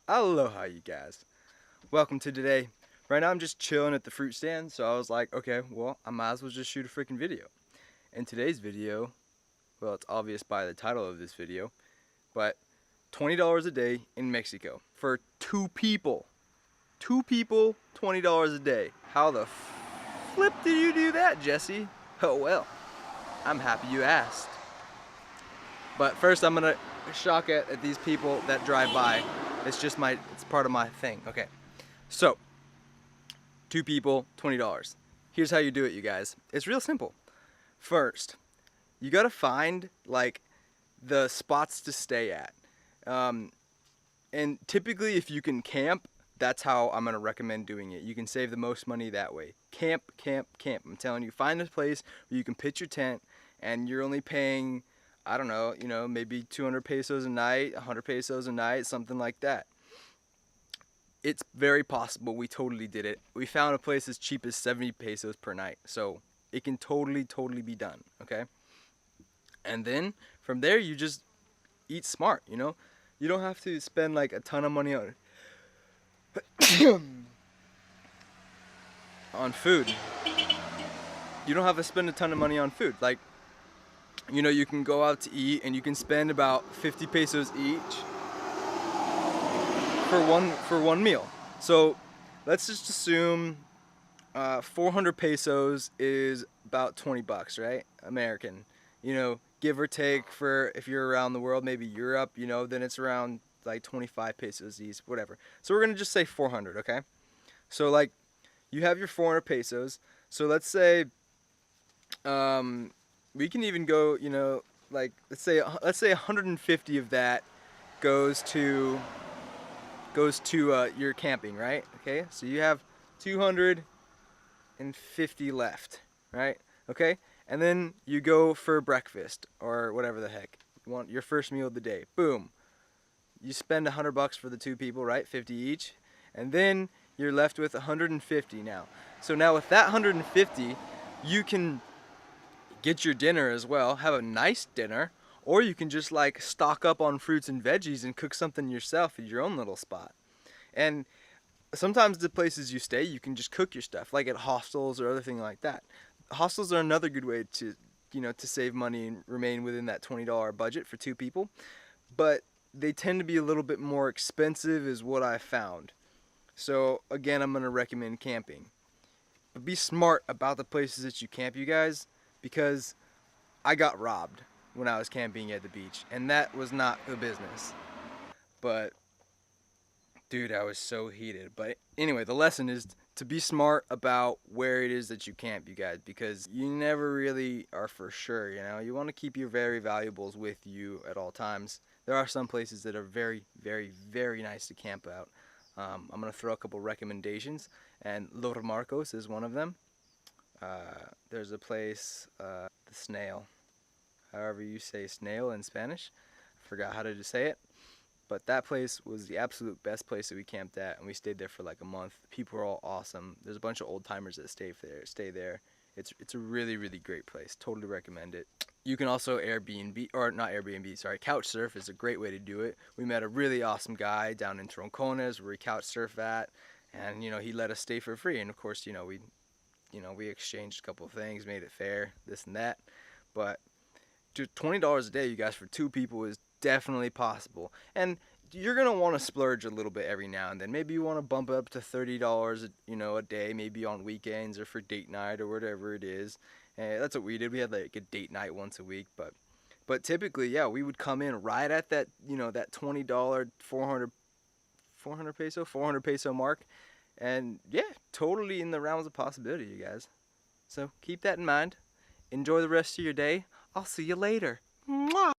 Aloha, you guys. Welcome to today. Right now I'm just chilling at the fruit stand, so I was like, okay, well, I might as well just shoot a freaking video. In today's video, well, it's obvious by the title of this video, but $20 a day in Mexico for two people. Two people, $20 a day. How the flip did you do that, Jesse? Oh well, I'm happy you asked. But first I'm gonna shock at these people that drive by. It's part of my thing. Okay, so two people, $20. Here's how you do it, you guys. It's real simple. First, you gotta find like the spots to stay at. And typically if you can camp, that's how I'm gonna recommend doing it. You can save the most money that way. Camp, camp, camp. I'm telling you, find a place where you can pitch your tent and you're only paying, I don't know, maybe 200 pesos a night, 100 pesos a night, something like that. It's very possible. We totally did it. We found a place as cheap as 70 pesos per night. So it can totally be done, okay? And then from there, you just eat smart, You don't have to spend like a ton of money on on food. You don't have to spend a ton of money on food. Like, you can go out to eat and you can spend about 50 pesos each for one meal. So let's just assume 400 pesos is about 20 bucks, right? American. Give or take, for if you're around the world, maybe Europe, then it's around like 25 pesos each, whatever. So we're gonna just say 400, okay? So like, you have your 400 pesos. So let's say, we can even go, like let's say 150 of that goes to your camping, right? Okay, so you have 250 left, right? Okay, and then you go for breakfast or whatever the heck you want, your first meal of the day. Boom, you spend 100 bucks for the two people, right? 50 each, and then you're left with 150 now. So now with that 150, you can get your dinner as well, have a nice dinner, or you can just like stock up on fruits and veggies and cook something yourself at your own little spot. And sometimes the places you stay, you can just cook your stuff, like at hostels or other thing like that. Hostels are another good way to, to save money and remain within that $20 budget for two people. But they tend to be a little bit more expensive is what I found. So again, I'm going to recommend camping. But be smart about the places that you camp, you guys, because I got robbed when I was camping at the beach, and that was not the business. But dude, I was so heated. But anyway, the lesson is to be smart about where it is that you camp, you guys, because you never really are for sure, You want to keep your very valuables with you at all times. There are some places that are very, very, very nice to camp out. I'm going to throw a couple recommendations, and Los Marcos is one of them. There's a place, the Snail, however you say snail in Spanish. I forgot how to say it. But that place was the absolute best place that we camped at, and we stayed there for like a month. People were all awesome. There's a bunch of old timers that stay there. It's a really, really great place. Totally recommend it. You can also Airbnb, or not Airbnb, sorry, couch surf is a great way to do it. We met a really awesome guy down in Troncones where we couch surf at, and he let us stay for free. And of course, we exchanged a couple of things, made it fair, this and that. But dude, $20 a day, you guys, for two people is definitely possible. And you're gonna want to splurge a little bit every now and then. Maybe you want to bump it up to $30 a day, maybe on weekends or for date night or whatever it is. And that's what we did. We had like a date night once a week, but typically, yeah, we would come in right at that that $20 400 peso mark, and yeah, totally in the realms of possibility, you guys. So keep that in mind. Enjoy the rest of your day. I'll see you later. Mwah!